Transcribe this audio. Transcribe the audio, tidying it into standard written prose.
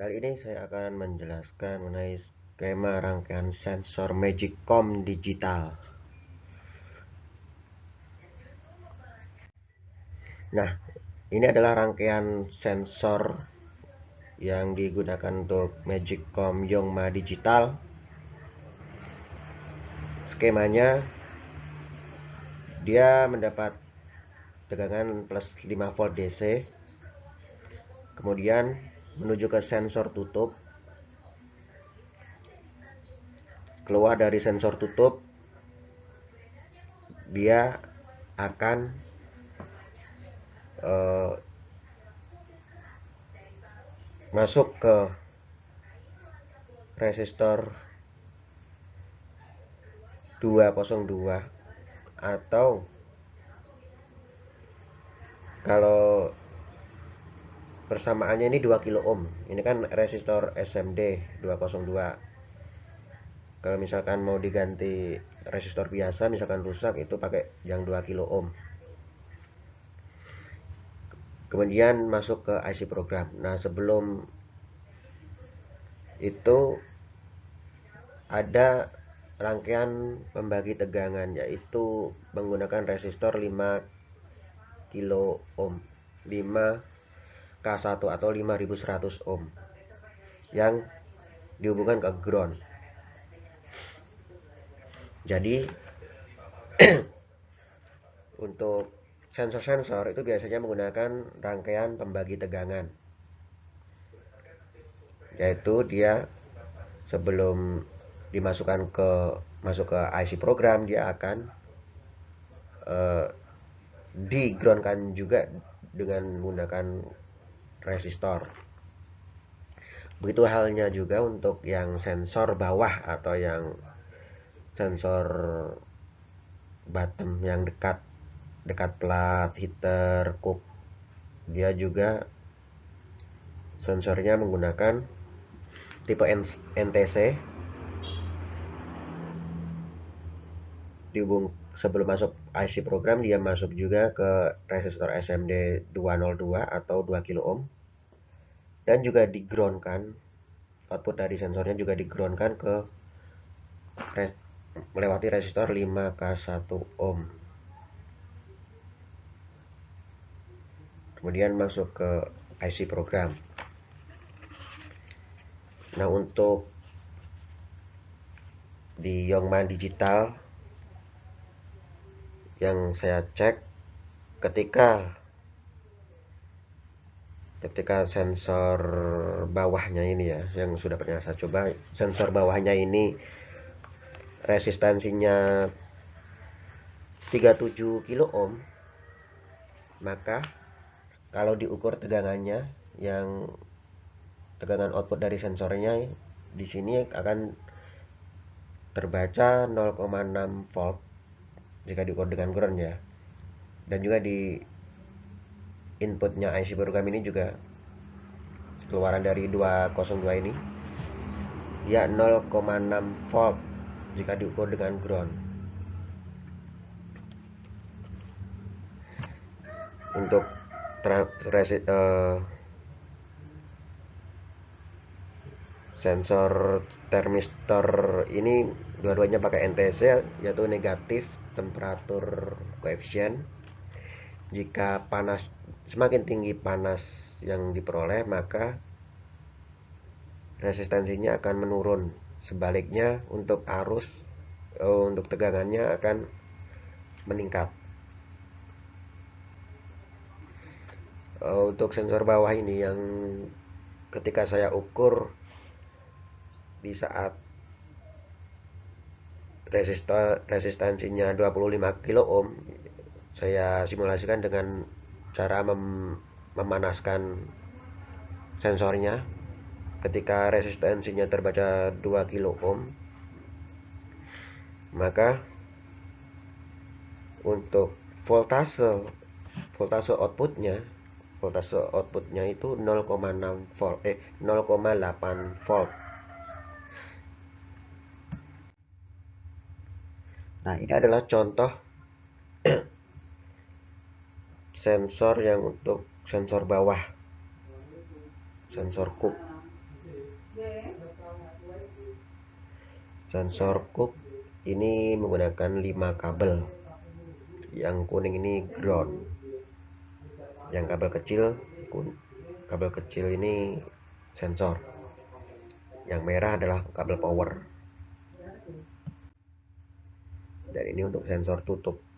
Kali ini saya akan menjelaskan mengenai skema rangkaian sensor Magicom digital. Nah, ini adalah rangkaian sensor yang digunakan untuk Magicom Yongma digital. Skemanya, dia mendapat tegangan plus 5 volt DC, kemudian menuju ke sensor tutup. Keluar dari sensor tutup, dia akan masuk ke resistor 202, atau kalau persamaannya ini 2 kilo ohm. Ini kan resistor SMD 202. Kalau misalkan mau diganti resistor biasa, misalkan rusak, itu pakai yang 2 kilo ohm. Kemudian masuk ke IC program. Nah, sebelum itu ada rangkaian pembagi tegangan, yaitu menggunakan resistor 5 kilo ohm, 5K1 atau 5100 ohm, yang dihubungkan ke ground. Jadi untuk sensor-sensor itu biasanya menggunakan rangkaian pembagi tegangan, yaitu dia sebelum dimasukkan masuk ke IC program, dia akan di groundkan juga dengan menggunakan resistor. Begitu halnya juga untuk yang sensor bawah atau yang sensor bottom yang dekat plat, heater, cook. Dia juga sensornya menggunakan tipe NTC. Dihubung sebelum masuk IC program, dia masuk juga ke resistor SMD 202 atau 2 kilo ohm, dan juga di groundkan. Output dari sensornya juga di groundkan ke melewati resistor 5K1 ohm. Kemudian masuk ke IC program. Nah, untuk di Yongma digital yang saya cek, ketika sensor bawahnya ini ya, yang sudah pernah saya coba, sensor bawahnya ini resistansinya 37 kilo ohm, maka kalau diukur tegangannya, yang tegangan output dari sensornya di sini akan terbaca 0,6 volt jika diukur dengan ground ya. Dan juga di inputnya IC program ini juga, keluaran dari 202 ini, dia 0,6 volt jika diukur dengan ground. Untuk sensor termistor ini dua-duanya pakai NTC, yaitu negatif temperatur koefisien. Jika semakin tinggi panas yang diperoleh, maka resistansinya akan menurun. Sebaliknya untuk arus, untuk tegangannya akan meningkat. Untuk sensor bawah ini, yang ketika saya ukur di saat resistansinya 25 kilo ohm, saya simulasikan dengan cara memanaskan sensornya. Ketika resistansinya terbaca 2 kilo ohm, maka untuk voltase outputnya itu 0,6 volt 0,8 volt. Nah, ini adalah contoh sensor yang untuk sensor bawah, sensor cook. Sensor cook ini menggunakan 5 kabel. Yang kuning ini ground, yang kabel kecil ini sensor, yang merah adalah kabel power, dan ini untuk sensor tutup.